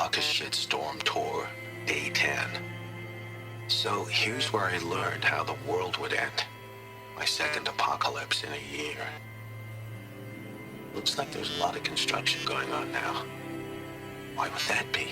Block a Shitstorm Tour, Day 10. So here's where I learned how the world would end. My second apocalypse in a year. Looks like there's a lot of construction going on now. Why would that be?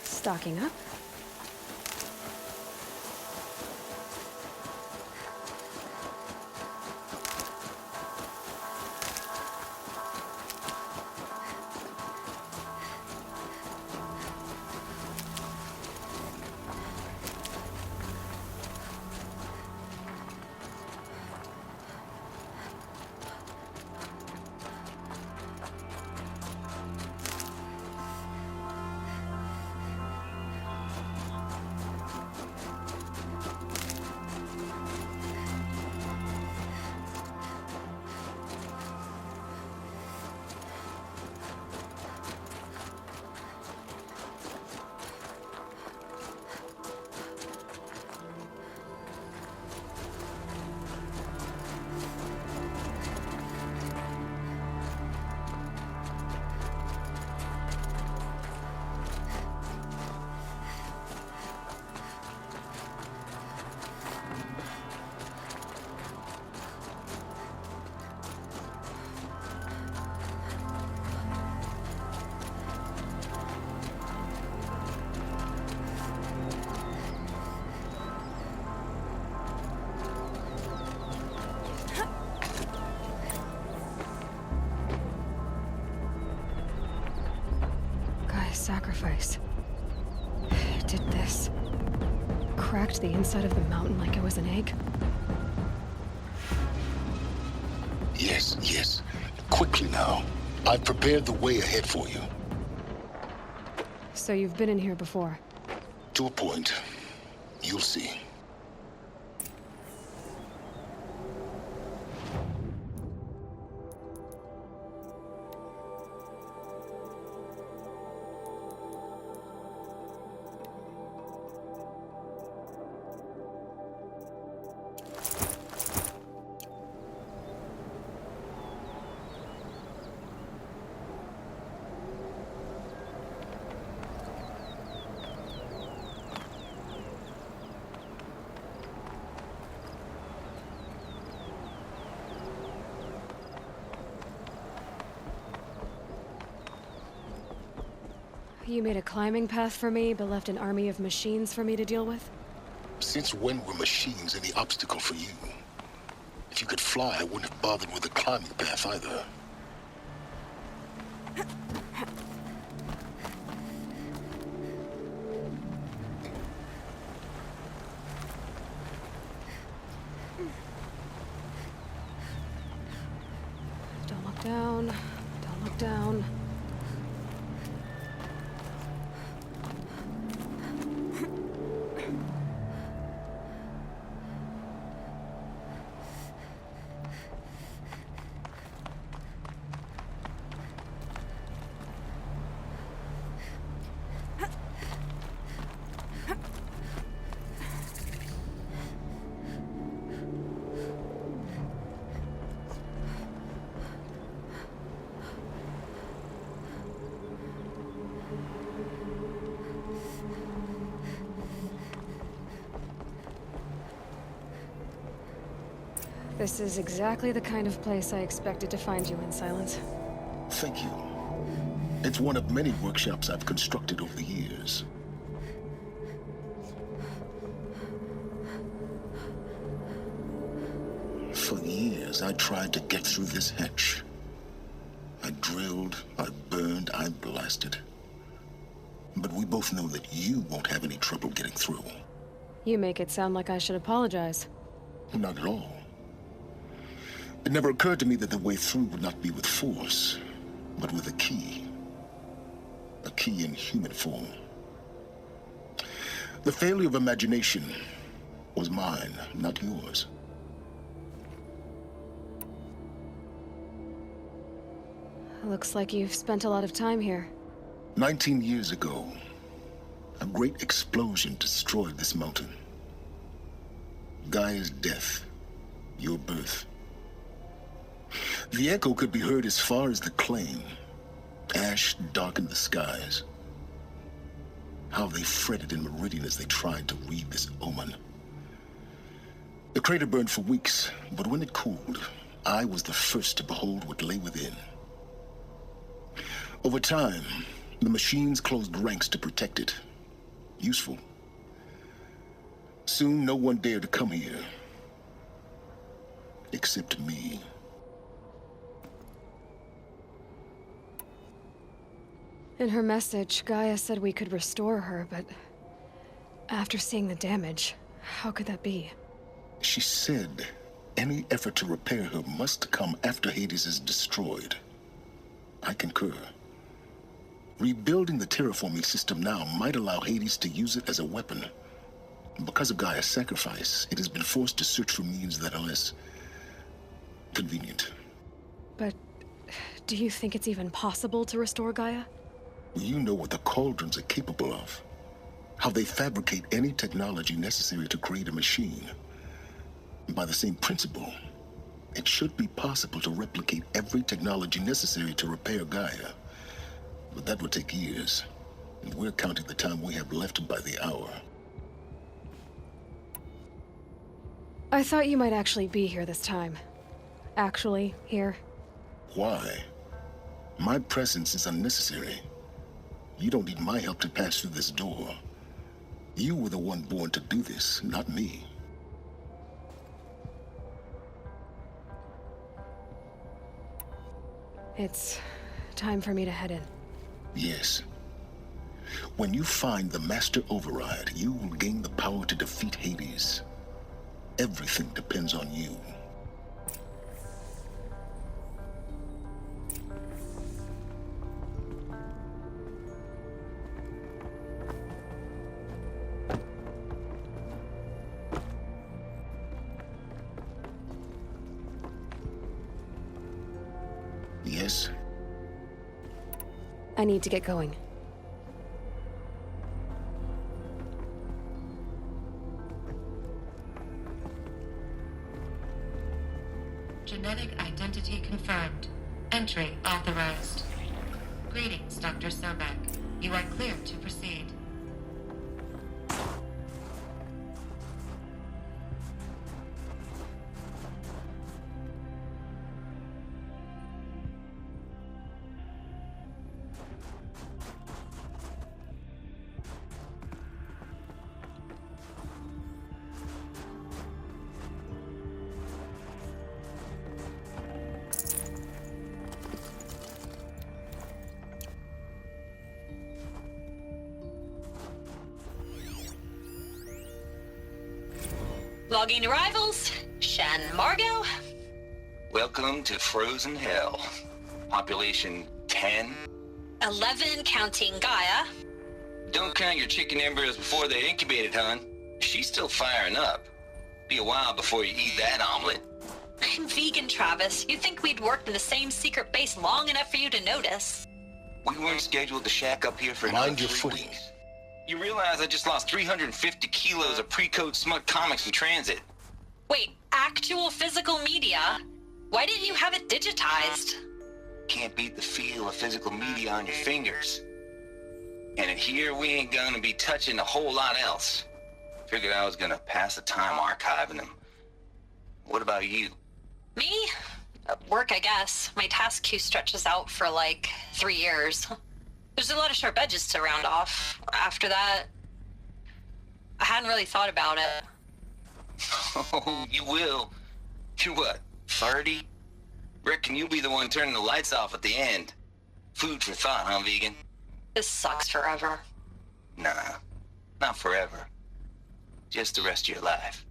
Stocking up. Sacrifice. It did this. Cracked the inside of the mountain like it was an egg. Yes. Quickly now. I've prepared the way ahead for you. So you've been in here before? To a point. You'll see. You made a climbing path for me, but left an army of machines for me to deal with? Since when were machines any obstacle for you? If you could fly, I wouldn't have bothered with a climbing path either. Don't look down. Don't look down. This is exactly the kind of place I expected to find you in, Silence. Thank you. It's one of many workshops I've constructed over the years. For years, I tried to get through this hatch. I drilled, I burned, I blasted. But we both know that you won't have any trouble getting through. You make it sound like I should apologize. Not at all. It never occurred to me that the way through would not be with force, but with a key. A key in human form. The failure of imagination was mine, not yours. Looks like you've spent a lot of time here. 19 years ago, a great explosion destroyed this mountain. Gaia's death, your birth. The echo could be heard as far as the claim. Ash darkened the skies. How they fretted in Meridian as they tried to read this omen. The crater burned for weeks, but when it cooled, I was the first to behold what lay within. Over time, the machines closed ranks to protect it. Useful. Soon, no one dared to come here. Except me. In her message, Gaia said we could restore her, but after seeing the damage, how could that be? She said any effort to repair her must come after Hades is destroyed. I concur. Rebuilding the terraforming system now might allow Hades to use it as a weapon. Because of Gaia's sacrifice, it has been forced to search for means that are less convenient. But do you think it's even possible to restore Gaia? You know what the Cauldrons are capable of. How they fabricate any technology necessary to create a machine. By the same principle, it should be possible to replicate every technology necessary to repair Gaia. But that would take years, and we're counting the time we have left by the hour. I thought you might actually be here this time. Actually, here. Why? My presence is unnecessary. You don't need my help to pass through this door. You were the one born to do this, not me. It's time for me to head in. Yes. When you find the Master Override, you will gain the power to defeat Hades. Everything depends on you. Yes? I need to get going. Genetic identity confirmed. Entry authorized. Greetings, Dr. Sobek. You are clear to proceed. Logging arrivals. Shan Margot. Welcome to Frozen Hell. Population 10. 11 counting Gaia. Don't count your chicken embryos before they're incubated, hon. She's still firing up. Be a while before you eat that omelet. I'm vegan, Travis. You'd think we'd worked in the same secret base long enough for you to notice. We weren't scheduled to shack up here for Mind another your 3 footing. weeks. You realize I just lost 350 kilos of pre-code smut comics in transit. Wait, actual physical media? Why didn't you have it digitized? Can't beat the feel of physical media on your fingers. And in here, we ain't gonna be touching a whole lot else. Figured I was gonna pass the time archiving them. What about you? Me? work, I guess. My task queue stretches out for like 3 years. There's a lot of sharp edges to round off. After that, I hadn't really thought about it. Oh, you will. You're what, 30? Reckon you'll be the one turning the lights off at the end. Food for thought, huh, vegan? This sucks forever. Nah, not forever. Just the rest of your life.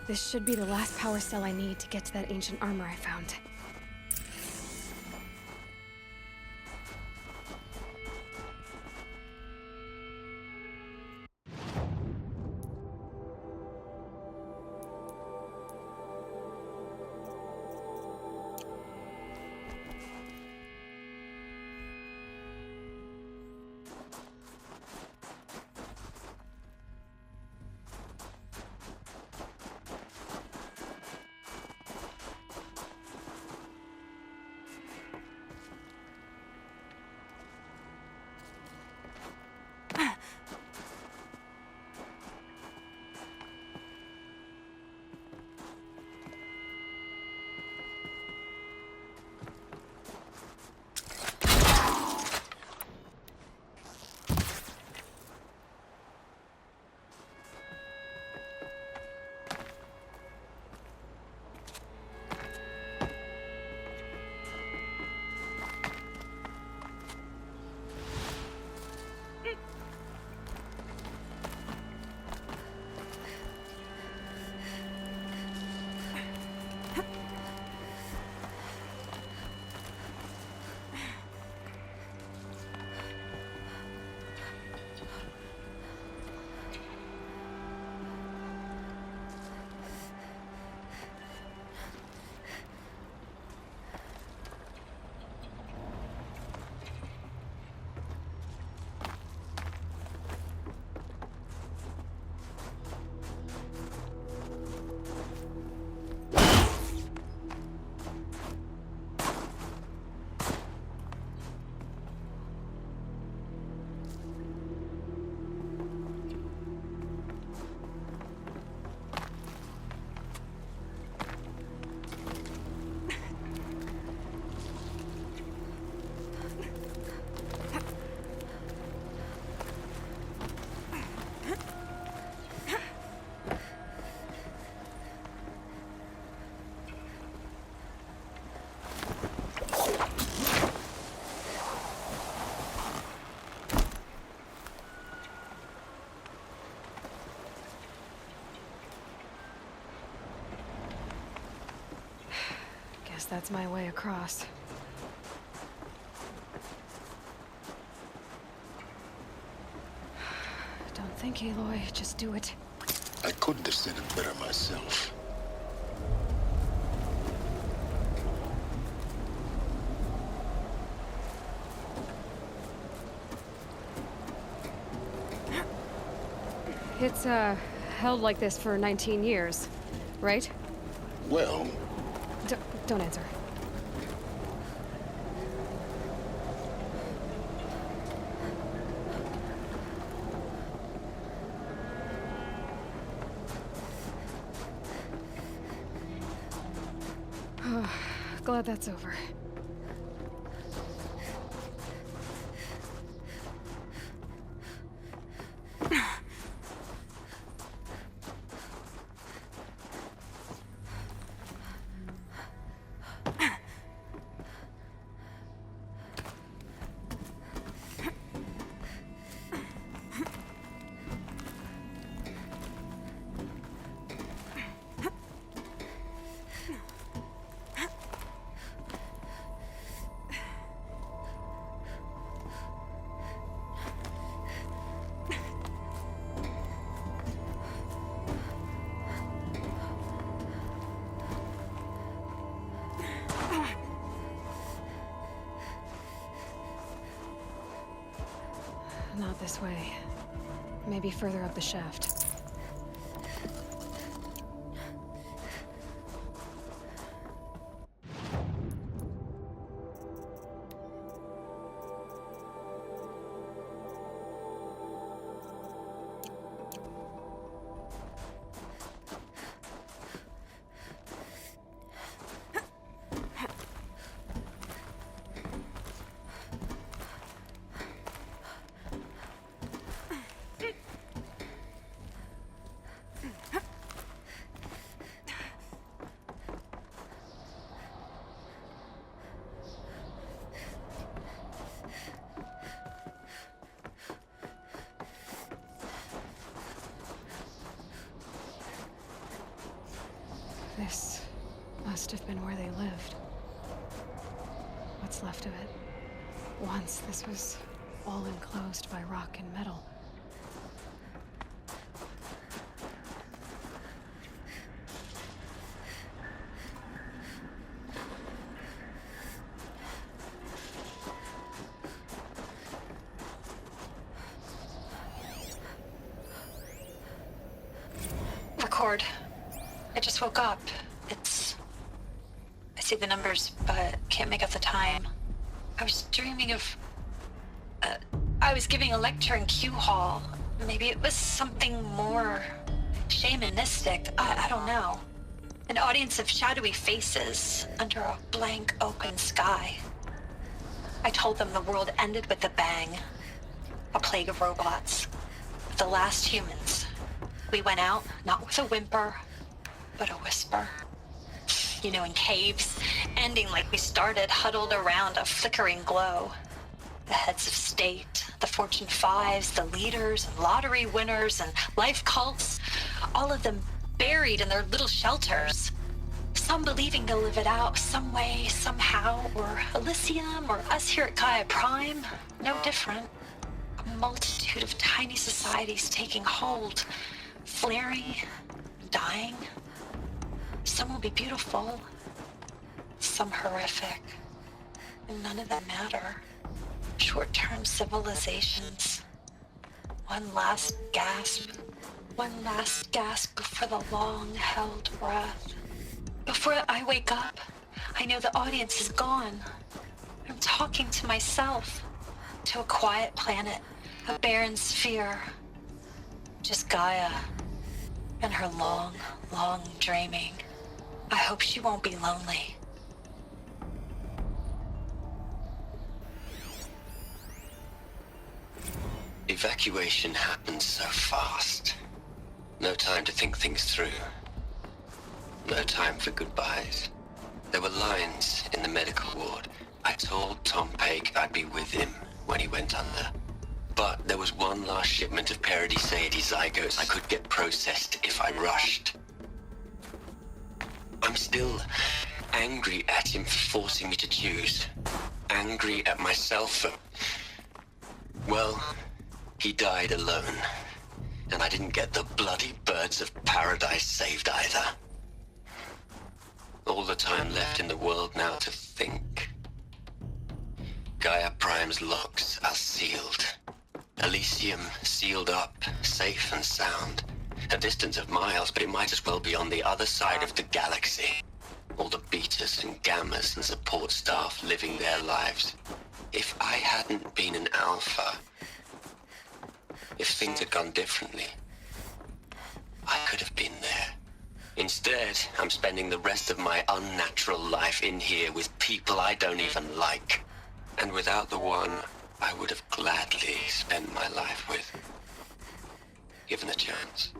This should be the last power cell I need to get to that ancient armor I found. Guess that's my way across. Don't think, Aloy. Just do it. I couldn't have said it better myself. It's, held like this for 19 years, right? Well, Don't answer. Glad that's over. Not this way. Maybe further up the shaft. This must have been where they lived. What's left of it? Once this was all enclosed by rock and metal. Record. I just woke up. I see the numbers, but can't make out the time. I was dreaming of... I was giving a lecture in Q Hall. Maybe it was something more shamanistic. I don't know. An audience of shadowy faces under a blank open sky. I told them the world ended with a bang. A plague of robots. The last humans. We went out, not with a whimper, but a whisper. You know, in caves, ending like we started, huddled around a flickering glow. The heads of state, the Fortune 5s, the leaders, and lottery winners, and life cults, all of them buried in their little shelters. Some believing they'll live it out some way, somehow, or Elysium, or us here at Gaia Prime, no different. A multitude of tiny societies taking hold, flaring, dying. Some will be beautiful, some horrific, and none of them matter. Short-term civilizations. One last gasp before the long-held breath. Before I wake up, I know the audience is gone. I'm talking to myself, to a quiet planet, a barren sphere. Just Gaia and her long, long dreaming. I hope she won't be lonely. Evacuation happened so fast. No time to think things through. No time for goodbyes. There were lines in the medical ward. I told Tom Pake I'd be with him when he went under. But there was one last shipment of Paradis-Sade zygotes I could get processed if I rushed. I'm still angry at at him for forcing me to choose. Angry at myself for... Well, he died alone. And I didn't get the bloody birds of paradise saved either. All the time left in the world now to think. Gaia Prime's locks are sealed. Elysium sealed up, safe and sound. A distance of miles, but it might as well be on the other side of the galaxy. All the betas and gammas and support staff living their lives. If I hadn't been an alpha, if things had gone differently, I could have been there. Instead, I'm spending the rest of my unnatural life in here with people I don't even like. And without the one I would have gladly spent my life with. Given the chance.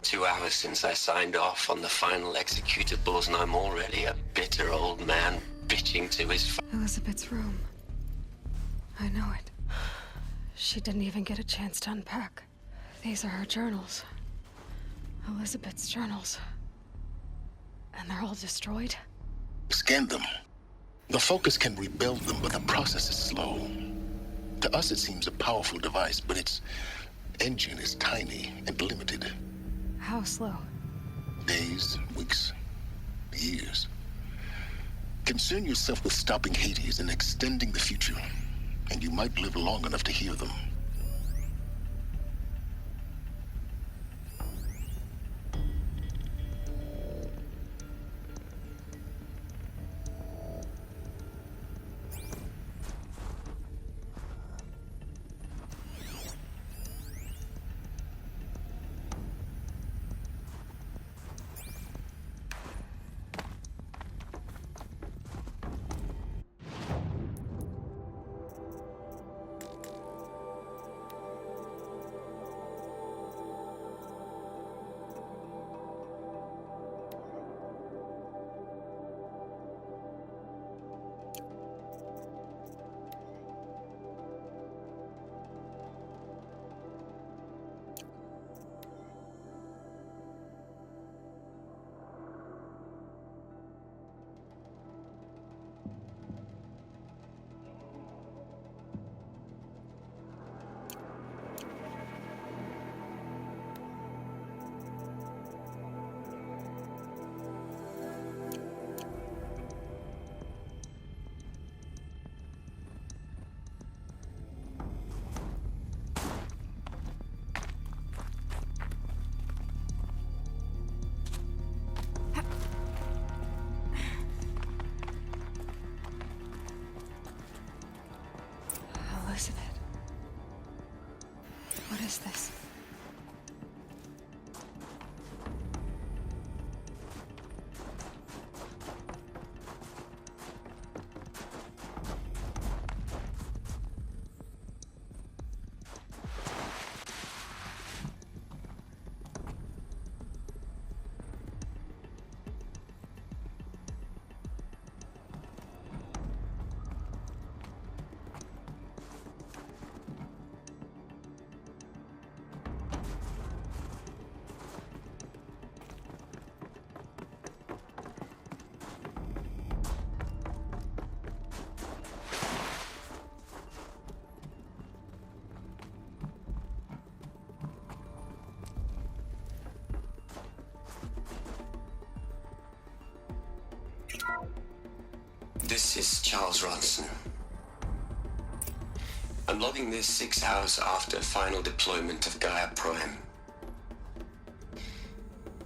2 hours since I signed off on the final executables, and I'm already a bitter old man bitching to his... Elizabeth's room. I know it. She didn't even get a chance to unpack. These are her journals. Elizabeth's journals. And they're all destroyed? Scan them. The Focus can rebuild them, but the process is slow. To us, it seems a powerful device, but its engine is tiny and limited. How slow? Days, weeks, years. Concern yourself with stopping Hades and extending the future, and you might live long enough to hear them. Elizabeth. What is this? This is Charles Ronson. I'm logging this 6 hours after final deployment of Gaia Prime.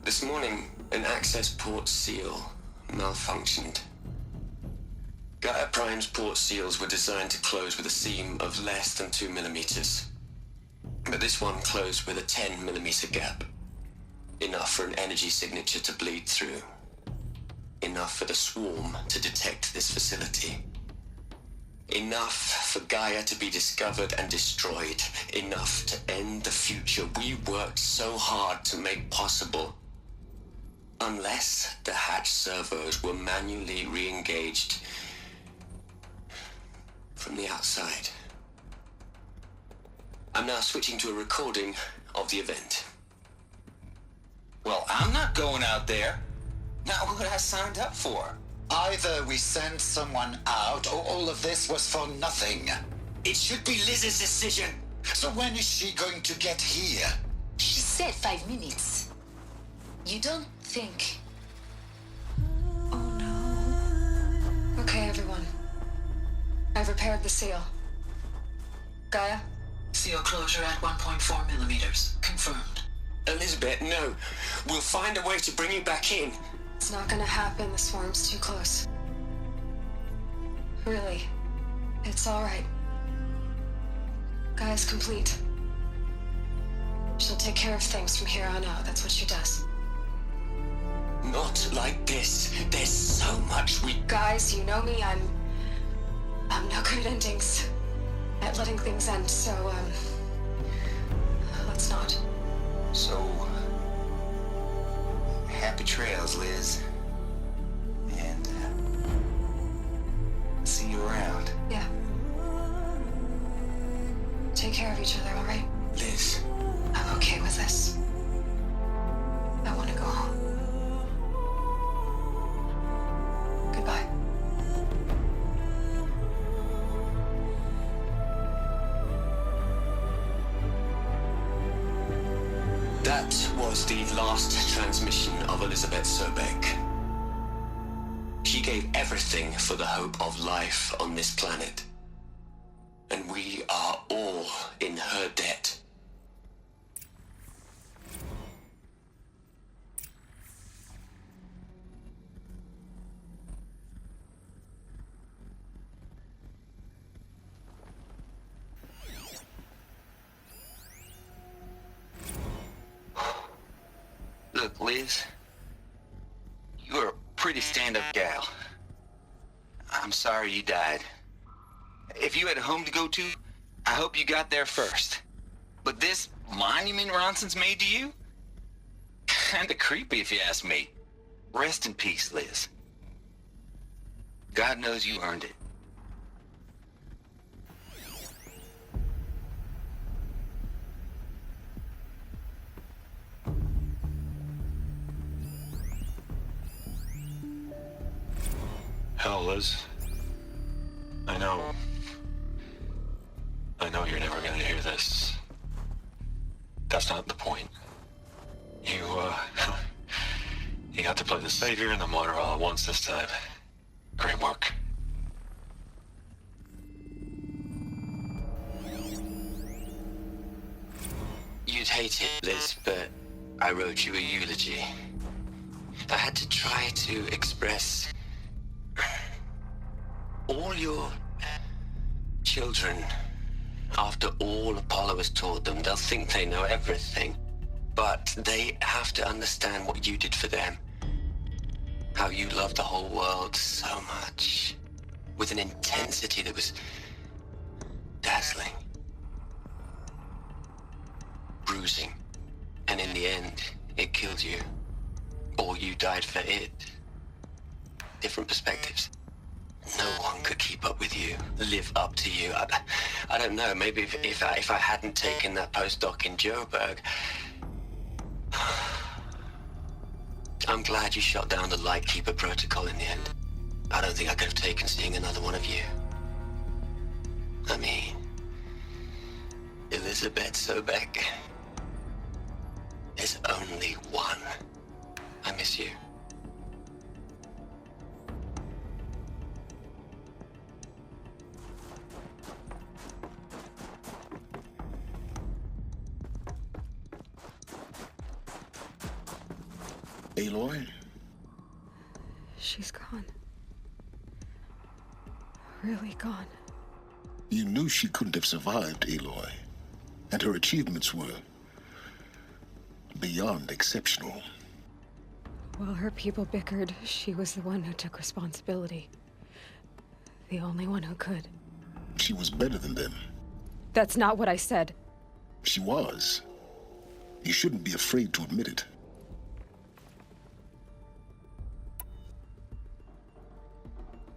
This morning, an access port seal malfunctioned. Gaia Prime's port seals were designed to close with a seam of less than 2 millimeters. But this one closed with a 10 millimeter gap. Enough for an energy signature to bleed through. Enough for the swarm to detect this facility. Enough for Gaia to be discovered and destroyed. Enough to end the future we worked so hard to make possible. Unless the hatch servos were manually re-engaged from the outside. I'm now switching to a recording of the event. Well, I'm not going out there. Not what I signed up for. Either we send someone out, or all of this was for nothing. It should be Liz's decision. So when is she going to get here? She said 5 minutes. You don't think... Oh no. Okay, everyone. I've repaired the seal. Gaia? Seal closure at 1.4 millimeters. Confirmed. Elizabeth, no. We'll find a way to bring you back in. It's not gonna happen. The swarm's too close. Really. It's all right. Gaia's complete. She'll take care of things from here on out. That's what she does. Not like this. There's so much we... Guys, you know me. I'm no good at endings. At letting things end, so, let's not. So, happy trails, Liz. And, see you around. Yeah. Take care of each other, all right? Liz. I'm okay with this. I want to go home. Goodbye. That was the last transmission of Elizabeth Sobek. She gave everything for the hope of life on this planet. And we are all in her debt. Look, Liz, you're a pretty stand-up gal. I'm sorry you died. If you had a home to go to, I hope you got there first. But this monument Ronson's made to you? Kinda creepy if you ask me. Rest in peace, Liz. God knows you earned it. Hell, Liz. I know you're never gonna hear this. That's not the point. You got to play the savior and the martyr all at once this time. Great work. You'd hate it, Liz, but I wrote you a eulogy. I had to try to express all your children. After all Apollo has taught them, they'll think they know everything. But they have to understand what you did for them. How you loved the whole world so much. With an intensity that was dazzling. Bruising. And in the end, it killed you. Or you died for it. Different perspectives. No one could keep up with you, live up to you. I don't know, maybe if I hadn't taken that postdoc in Joburg. I'm glad you shot down the Lightkeeper protocol in the end. I don't think I could have taken seeing another one of you. I mean, Elizabeth Sobek. There's only one. I miss you. Aloy? She's gone. Really gone. You knew she couldn't have survived, Aloy. And her achievements were beyond exceptional. While her people bickered, she was the one who took responsibility. The only one who could. She was better than them. That's not what I said. She was. You shouldn't be afraid to admit it.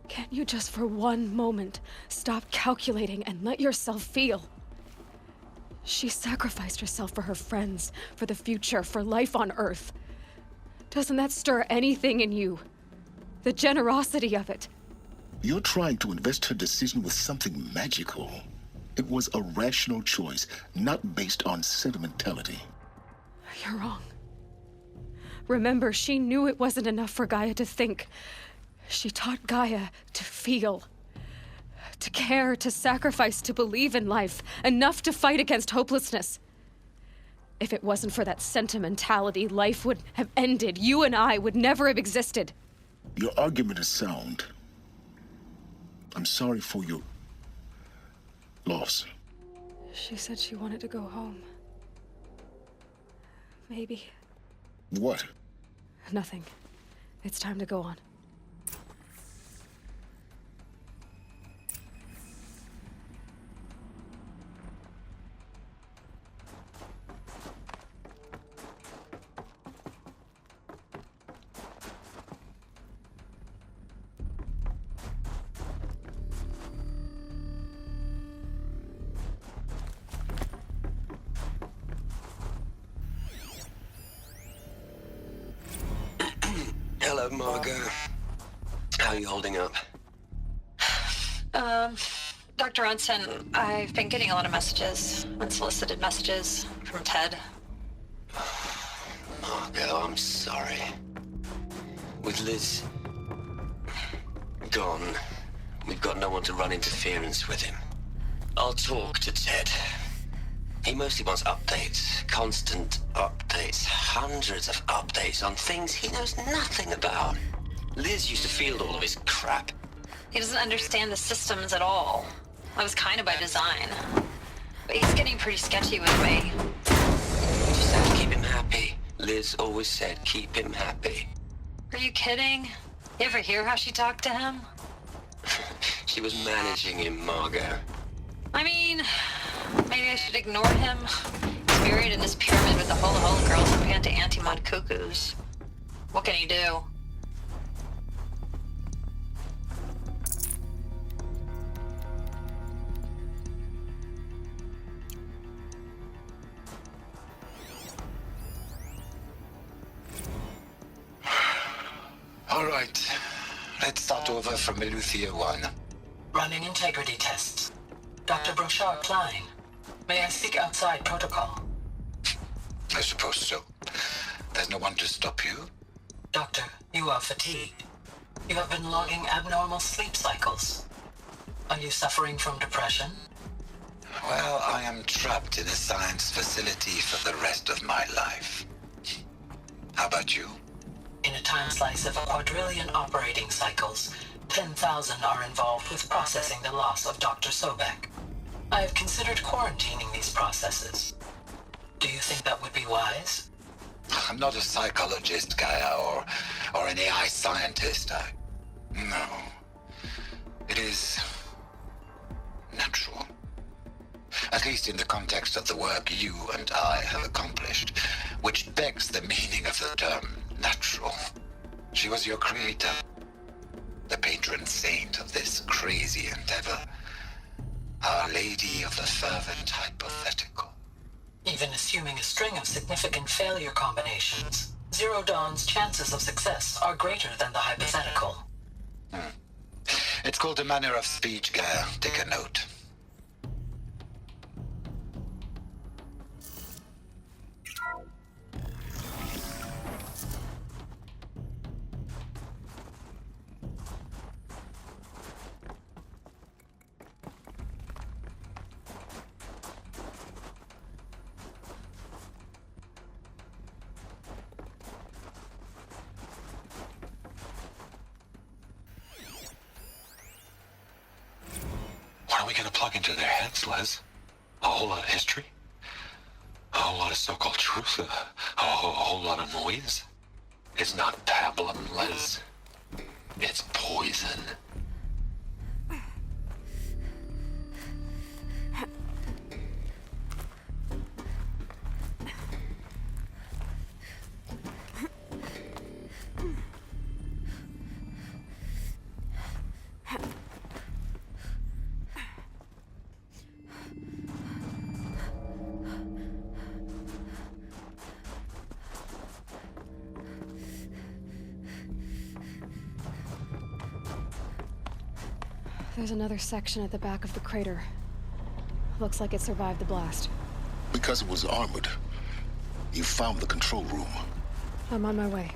Can't you just for one moment stop calculating and let yourself feel? She sacrificed herself for her friends, for the future, for life on Earth. Doesn't that stir anything in you? The generosity of it. You're trying to invest her decision with something magical. It was a rational choice, not based on sentimentality. You're wrong. Remember, she knew it wasn't enough for Gaia to think. She taught Gaia to feel. To care, to sacrifice, to believe in life. Enough to fight against hopelessness. If it wasn't for that sentimentality, life would have ended. You and I would never have existed. Your argument is sound. I'm sorry for your loss. She said she wanted to go home. Maybe. What? Nothing. It's time to go on. Hello, Margot. How are you holding up? Dr. Ronson, I've been getting a lot of messages, unsolicited messages from Ted. Margot, I'm sorry. With Liz gone, we've got no one to run interference with him. I'll talk to Ted. He mostly wants updates, constant updates, hundreds of updates on things he knows nothing about. Liz used to field all of his crap. He doesn't understand the systems at all. That was kind of by design. But he's getting pretty sketchy with me. Just have to keep him happy. Liz always said keep him happy. Are you kidding? You ever hear how she talked to him? She was managing him, Margot. I mean, maybe I should ignore him. He's buried in this pyramid with a whole of girls and began to anti-mod cuckoos. What can he do? All right. Let's start over from Eleuthia 1. Running integrity tests. Dr. Brochard Klein, may I speak outside protocol? I suppose so. There's no one to stop you. Doctor, you are fatigued. You have been logging abnormal sleep cycles. Are you suffering from depression? Well, I am trapped in a science facility for the rest of my life. How about you? In a time slice of a quadrillion operating cycles, 10,000 are involved with processing the loss of Dr. Sobek. I have considered quarantining these processes. Do you think that would be wise? I'm not a psychologist, Gaia, or an AI scientist. No. It is natural. At least in the context of the work you and I have accomplished, which begs the meaning of the term natural. She was your creator, the patron saint of this crazy endeavor, Our Lady of the Fervent Hypothetical. Even assuming a string of significant failure combinations, Zero Dawn's chances of success are greater than the hypothetical. It's called a manner of speech, Gaia. Take a note. What are we gonna plug into their heads, Les? A whole lot of history? A whole lot of so-called truth? A whole lot of noise? It's not pablum, Les. It's poison. There's another section at the back of the crater. Looks like it survived the blast. Because it was armored, you found the control room. I'm on my way.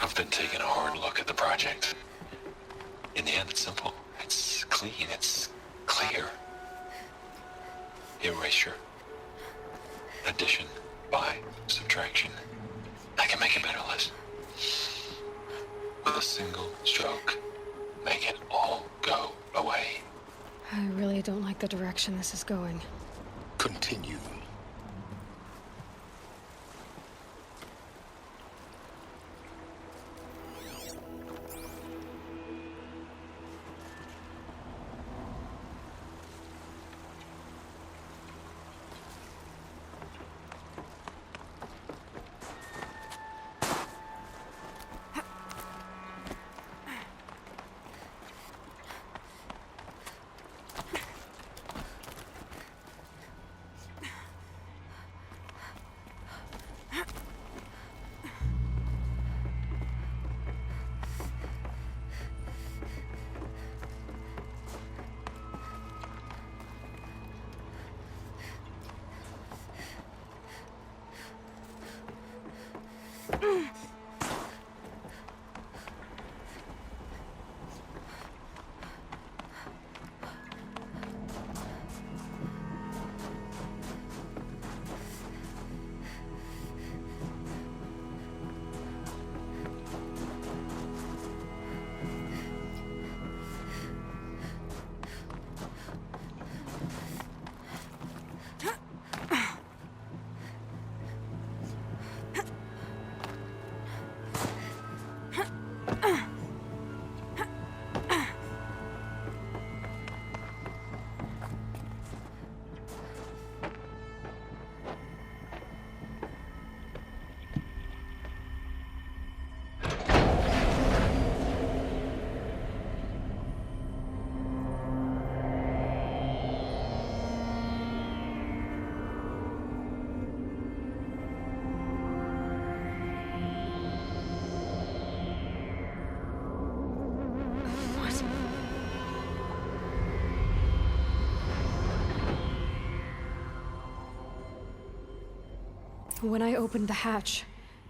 I've been taking a hard look at the project. In the end, it's simple. It's clean. It's clear. Erasure. Addition. By. Subtraction. I can make it better, Liz. With a single stroke. Make it all go away. I really don't like the direction this is going. Continue. When I opened the hatch,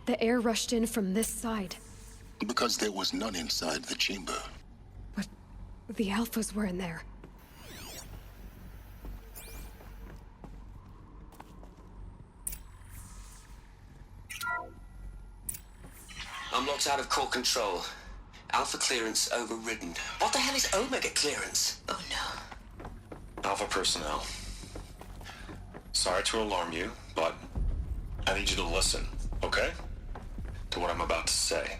the air rushed in from this side. Because there was none inside the chamber. But the Alphas were in there. I'm locked out of core control. Alpha clearance overridden. What the hell is Omega clearance? Oh no. Alpha personnel. Sorry to alarm you, but I need you to listen, okay? To what I'm about to say.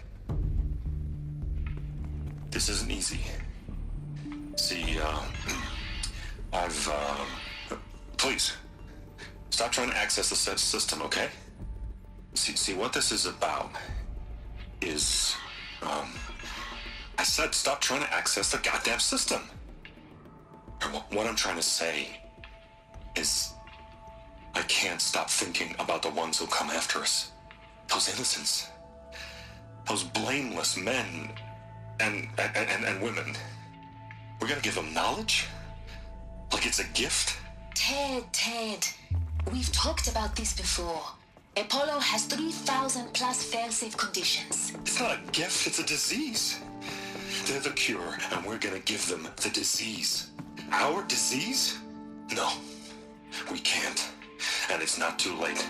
This isn't easy. See, please, stop trying to access the system, okay? See, what this is about is, I said stop trying to access the goddamn system. And what I'm trying to say is, I can't stop thinking about the ones who come after us. Those innocents. Those blameless men and women. We're gonna give them knowledge? Like it's a gift? Ted. We've talked about this before. Apollo has 3,000 plus fail-safe conditions. It's not a gift, it's a disease. They're the cure, and we're gonna give them the disease. Our disease? No, we can't. And it's not too late.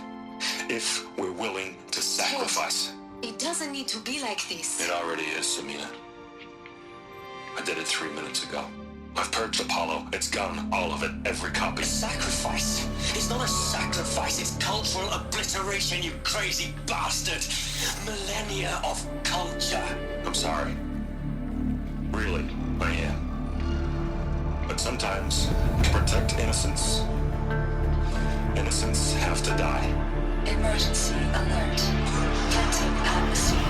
If we're willing to sacrifice. It doesn't need to be like this. It already is, Samina. I did it 3 minutes ago. I've purged Apollo. It's gone. All of it. Every copy. A sacrifice? It's not a sacrifice, it's cultural obliteration, you crazy bastard! Millennia of culture. I'm sorry. Really, I am. But sometimes, to protect innocence, innocents have to die. Emergency alert. Planting atmosphere.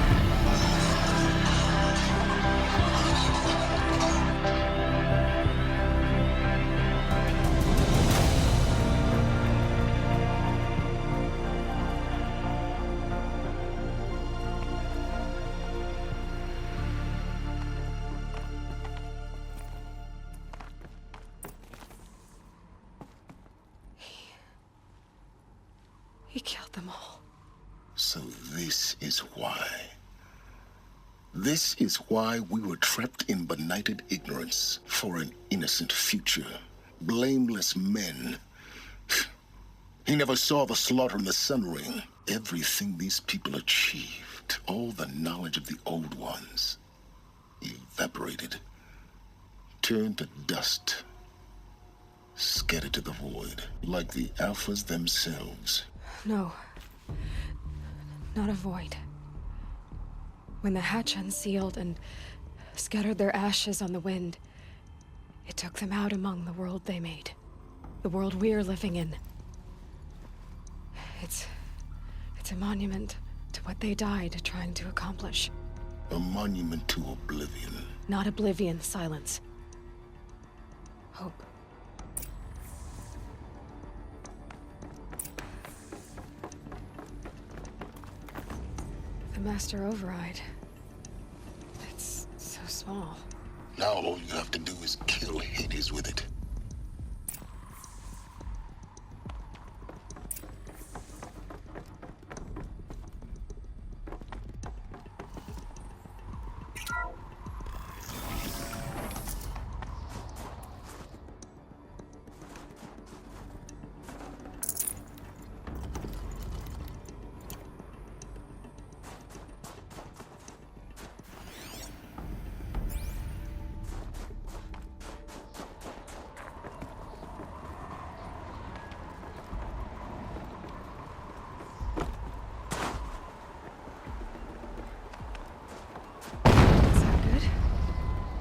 He killed them all. So this is why. This is why we were trapped in benighted ignorance for an innocent future. Blameless men. He never saw the slaughter in the Sun Ring. Everything these people achieved, all the knowledge of the old ones, evaporated, turned to dust, scattered to the void, like the Alphas themselves. No. Not a void. When the hatch unsealed and scattered their ashes on the wind, it took them out among the world they made. The world we're living in. It's a monument to what they died trying to accomplish. A monument to oblivion. Not oblivion, silence. Hope. The master override. It's so small. Now all you have to do is kill Hades with it.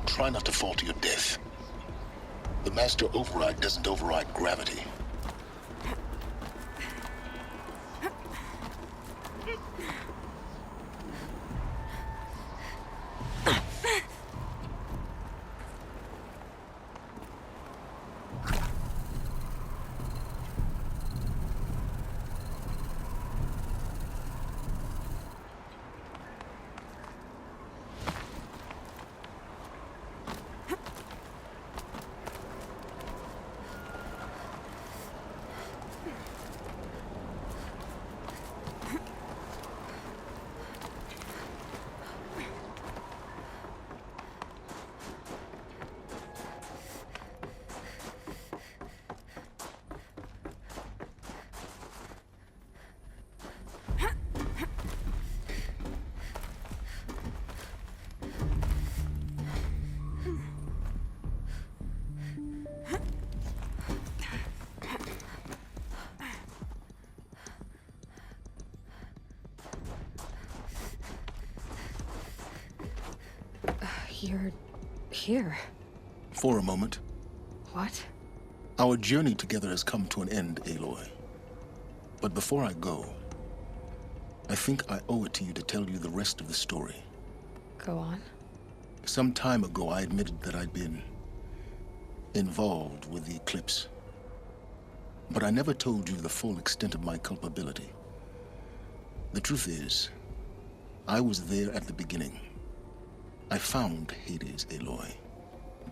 Try not to fall to your death. The Master Override doesn't override gravity. You're here. For a moment. What? Our journey together has come to an end, Aloy. But before I go, I think I owe it to you to tell you the rest of the story. Go on. Some time ago, I admitted that I'd been involved with the eclipse. But I never told you the full extent of my culpability. The truth is, I was there at the beginning. I found Hades, Aloy,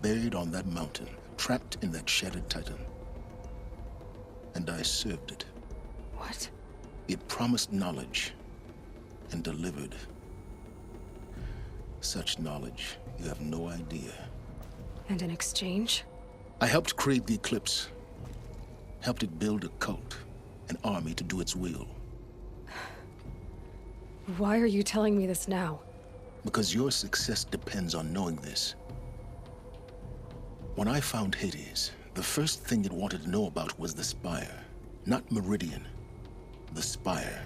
buried on that mountain, trapped in that shattered titan. And I served it. What? It promised knowledge and delivered. Such knowledge, you have no idea. And in exchange? I helped create the Eclipse. Helped it build a cult, an army to do its will. Why are you telling me this now? Because your success depends on knowing this. When I found Hades, the first thing it wanted to know about was the Spire. Not Meridian. The Spire.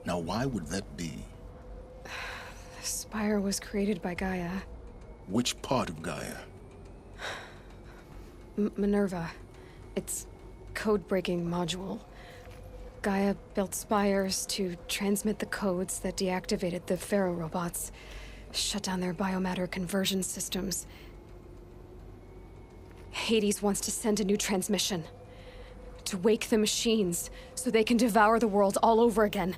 Now, why would that be? The Spire was created by Gaia. Which part of Gaia? Minerva. Its code-breaking module. Gaia built spires to transmit the codes that deactivated the Pharaoh robots, shut down their biomatter conversion systems. Hades wants to send a new transmission. To wake the machines, so they can devour the world all over again.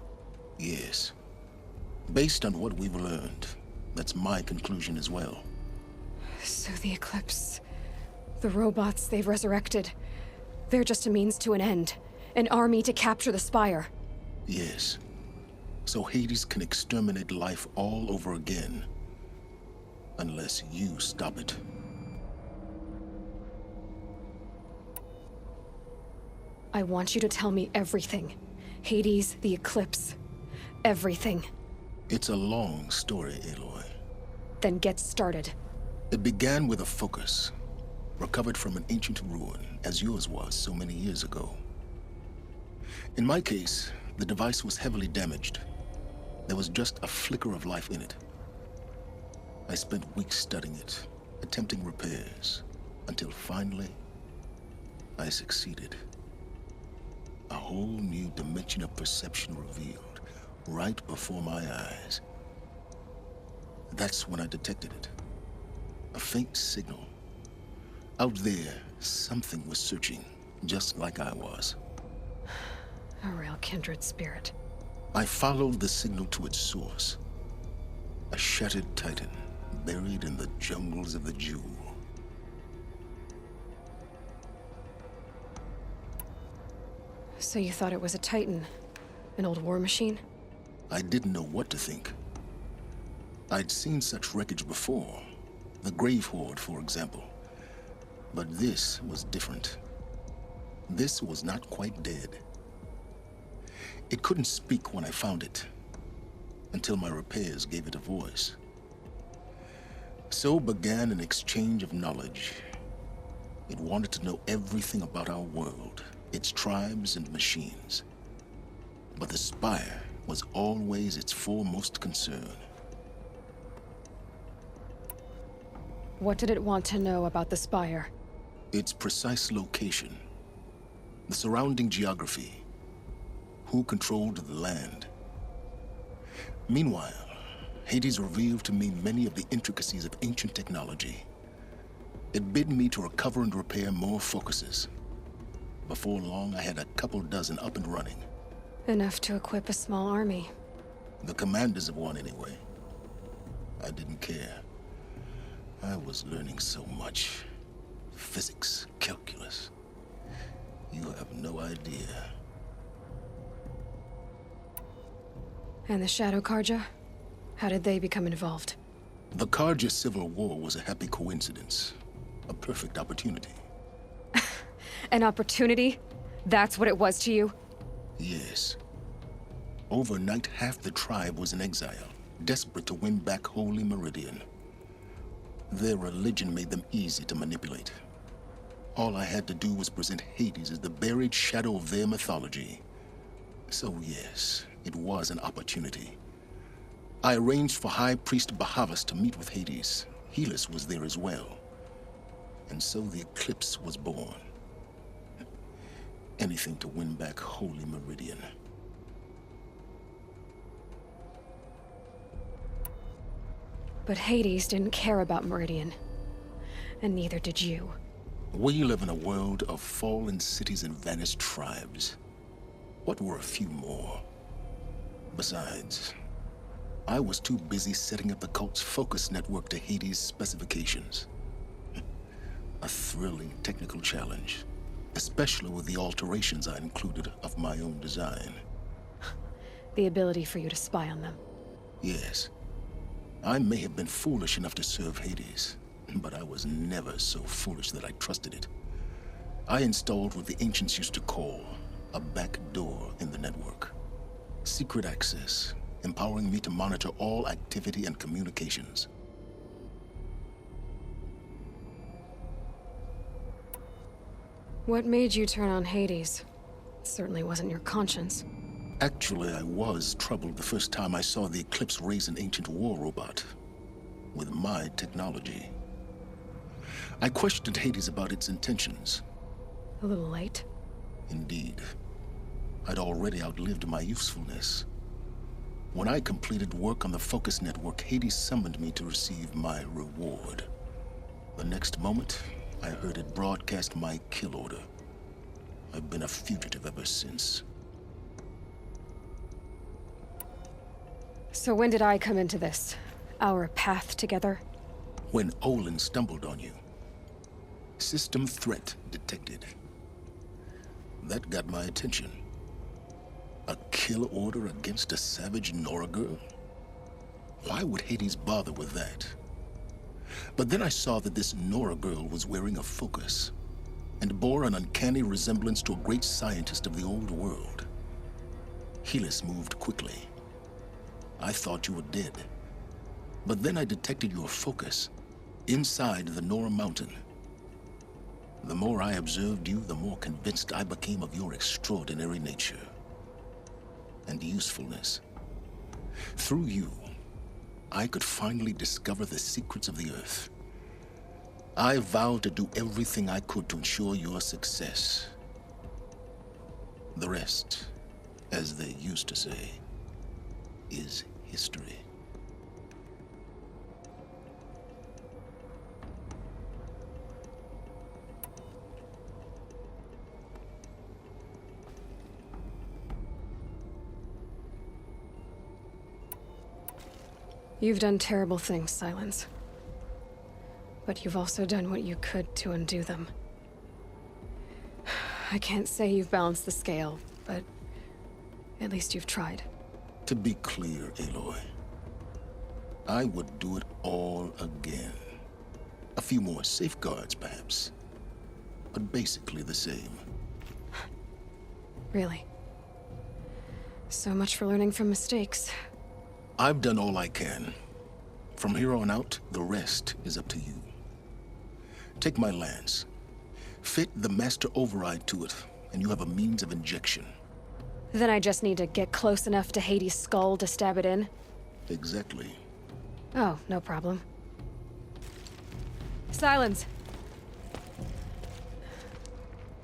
Yes. Based on what we've learned, that's my conclusion as well. So the Eclipse... the robots they've resurrected... they're just a means to an end. An army to capture the Spire. Yes. So Hades can exterminate life all over again. Unless you stop it. I want you to tell me everything. Hades, the Eclipse. Everything. It's a long story, Aloy. Then get started. It began with a focus. Recovered from an ancient ruin, as yours was so many years ago. In my case, the device was heavily damaged. There was just a flicker of life in it. I spent weeks studying it, attempting repairs, until finally, I succeeded. A whole new dimension of perception revealed, right before my eyes. That's when I detected it. A faint signal. Out there, something was searching, just like I was. A real kindred spirit. I followed the signal to its source. A shattered titan, buried in the jungles of the Jewel. So you thought it was a titan? An old war machine? I didn't know what to think. I'd seen such wreckage before. The Grave Horde, for example. But this was different. This was not quite dead. It couldn't speak when I found it, until my repairs gave it a voice. So began an exchange of knowledge. It wanted to know everything about our world, its tribes and machines. But the Spire was always its foremost concern. What did it want to know about the Spire? Its precise location, the surrounding geography, who controlled the land. Meanwhile, Hades revealed to me many of the intricacies of ancient technology. It bid me to recover and repair more focuses. Before long, I had a couple dozen up and running. Enough to equip a small army. The commanders of one, anyway. I didn't care. I was learning so much. Physics, calculus. You have no idea. And the Shadow Karja? How did they become involved? The Karja Civil War was a happy coincidence. A perfect opportunity. An opportunity? That's what it was to you? Yes. Overnight, half the tribe was in exile, desperate to win back Holy Meridian. Their religion made them easy to manipulate. All I had to do was present Hades as the buried shadow of their mythology. So yes, it was an opportunity. I arranged for High Priest Bahavas to meet with Hades. Helis was there as well. And so the Eclipse was born. Anything to win back Holy Meridian. But Hades didn't care about Meridian. And neither did you. We live in a world of fallen cities and vanished tribes. What were a few more? Besides, I was too busy setting up the cult's focus network to Hades' specifications. A thrilling technical challenge, especially with the alterations I included of my own design. The ability for you to spy on them. Yes. I may have been foolish enough to serve Hades, but I was never so foolish that I trusted it. I installed what the ancients used to call a back door in the network. Secret access, empowering me to monitor all activity and communications. What made you turn on Hades? It certainly wasn't your conscience. Actually, I was troubled the first time I saw the Eclipse raise an ancient war robot with my technology. I questioned Hades about its intentions. A little late. Indeed. I'd already outlived my usefulness. When I completed work on the Focus Network, Hades summoned me to receive my reward. The next moment, I heard it broadcast my kill order. I've been a fugitive ever since. So when did I come into this? Our path together? When Olin stumbled on you. System threat detected. That got my attention. A kill order against a savage Nora girl? Why would Hades bother with that? But then I saw that this Nora girl was wearing a focus and bore an uncanny resemblance to a great scientist of the old world. Helis moved quickly. I thought you were dead. But then I detected your focus inside the Nora mountain. The more I observed you, the more convinced I became of your extraordinary nature and usefulness. Through you, I could finally discover the secrets of the Earth. I vowed to do everything I could to ensure your success. The rest, as they used to say, is history. You've done terrible things, Silence. But you've also done what you could to undo them. I can't say you've balanced the scale, but at least you've tried. To be clear, Aloy, I would do it all again. A few more safeguards, perhaps, but basically the same. Really? So much for learning from mistakes. I've done all I can. From here on out, the rest is up to you. Take my lance. Fit the master override to it, and you have a means of injection. Then I just need to get close enough to Hades' skull to stab it in? Exactly. Oh, no problem. Silence!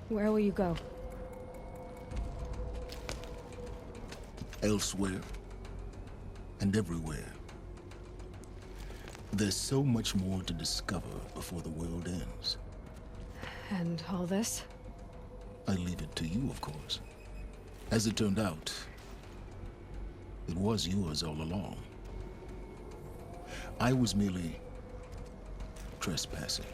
Where will you go? Elsewhere. And everywhere. There's so much more to discover before the world ends. And all this? I leave it to you, of course. As it turned out, it was yours all along. I was merely trespassing.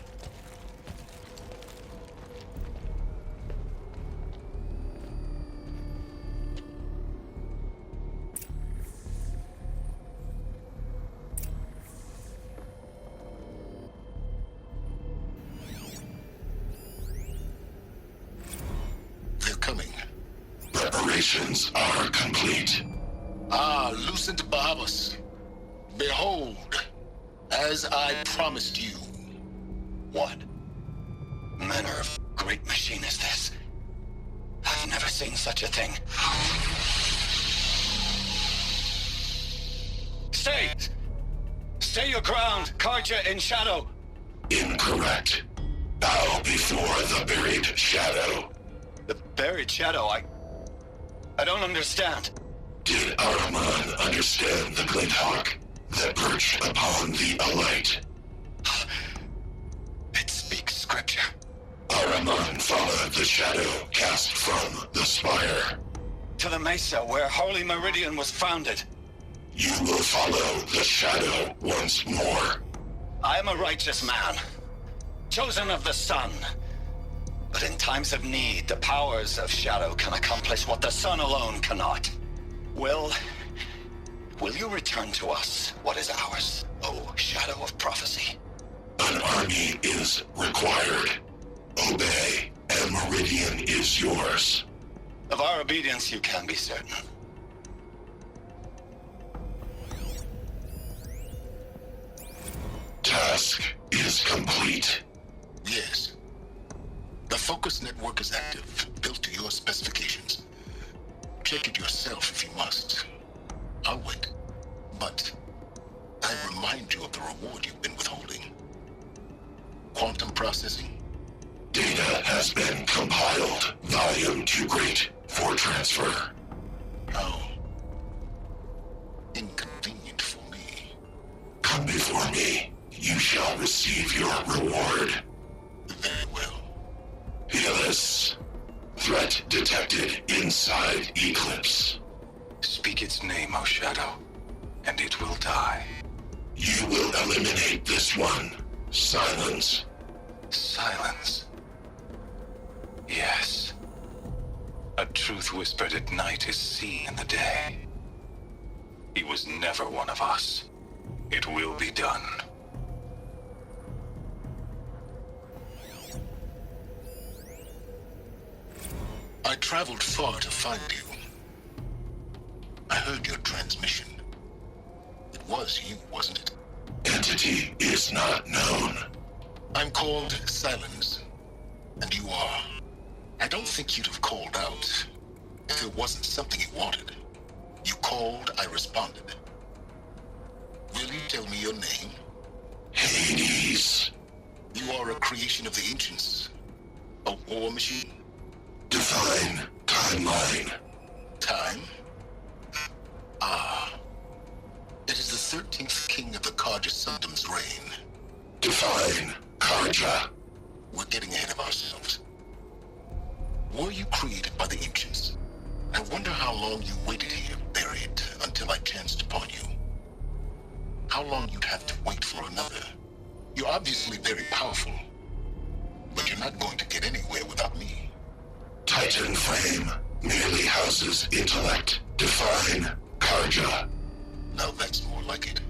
Preparations are complete. Ah, Lucent Bahavas. Behold, as I promised you. What manner of great machine is this? I've never seen such a thing. Stay! Stay your ground, Karja in shadow! Incorrect. Bow before the buried shadow. The buried shadow, I don't understand. Did Araman understand the glint hawk that perched upon the alight? It speaks scripture. Araman followed the shadow cast from the spire. To the mesa where Holy Meridian was founded. You will follow the shadow once more. I am a righteous man, chosen of the sun. But in times of need, the powers of shadow can accomplish what the sun alone cannot. Will you return to us what is ours, O Shadow of Prophecy? An army is required. Obey, and Meridian is yours. Of our obedience you can be certain. Task is complete. Yes. The focus network is active, built to your specifications. Check it yourself if you must. I'll wait. But I remind you of the reward you've been withholding. Quantum processing? Data has been compiled. Volume too great for transfer. How inconvenient for me. Come before me. You shall receive your reward. Very well. Helis. Threat detected inside Eclipse. Speak its name, O Shadow, and it will die. You will eliminate this one. Silence. Silence. Yes. A truth whispered at night is seen in the day. He was never one of us. It will be done. I traveled far to find you. I heard your transmission. It was you, wasn't it? Entity is not known. I'm called Silence, and you are. I don't think you'd have called out if it wasn't something you wanted. You called, I responded. Will you tell me your name? Hades. You are a creation of the ancients. A war machine? Define timeline. Time? Ah. It is the 13th king of the Karja Sanctum's reign. Define Karja. We're getting ahead of ourselves. Were you created by the ancients? I wonder how long you waited here, buried, until I chanced upon you. How long you'd have to wait for another. You're obviously very powerful, but you're not going to get anywhere without me. Titan Flame merely houses intellect. Define Karja. Now that's more like it.